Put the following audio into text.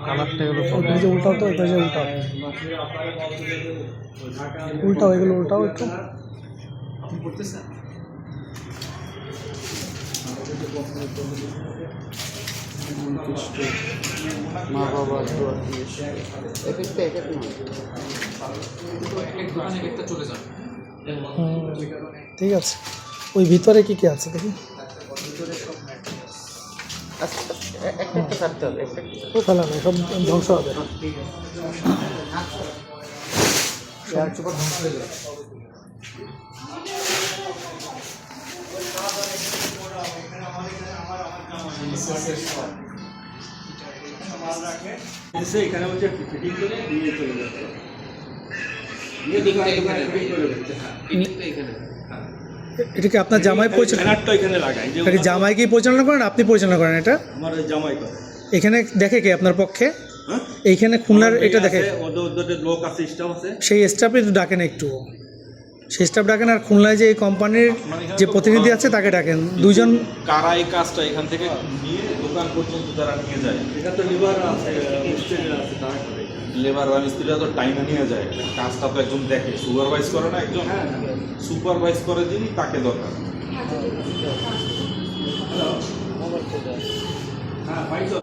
কালারটা এগুলো এই যে উল্টাও তো, এটা যে উল্টাও উল্টাও, এগুলো উল্টাও একটু। মা বাবার ঠিক আছে। ওই ভিতরে কি কি আছে দেখি? ফেলা নেই, সব ধ্বংস হবে। এখানে হচ্ছে ফিটিং করে দিয়ে চলে যাচ্ছে। এটা কি আপনার জামাই পরিচালনা? এখানে লাগাই, জামাই কি পরিচালনা করেন, আপনি পরিচালনা করেন এটা? আমার ওই জামাই করে। এখানে দেখে কে আপনার পক্ষে? হ্যাঁ, এইখানে খুলনার এটা দেখে ওদের লোক আছে, স্টাফ আছে। সেই স্টাফে একটু ডাকেন, একটু সেই স্টাফ ডাকেন। আর খুলনায় যে এই কোম্পানির যে প্রতিনিধি আছে তাকে ডাকেন, দুজন। কারা এই কাজটা এখান থেকে নিয়ে দোকান পর্যন্ত তারা নিয়ে যায়? এটা তো লিভার আছে, মিস্ত্রিরা আছে, তারা করে। লেবার বা মিস্ত্রিরা তো টাইমে নিয়ে যায়, কাজটা তো একজন দেখে, সুপারভাইজ করে না একজন? সুপারভাইজ করে যিনি, তাকে দরকার। হ্যাঁ ভাই, তো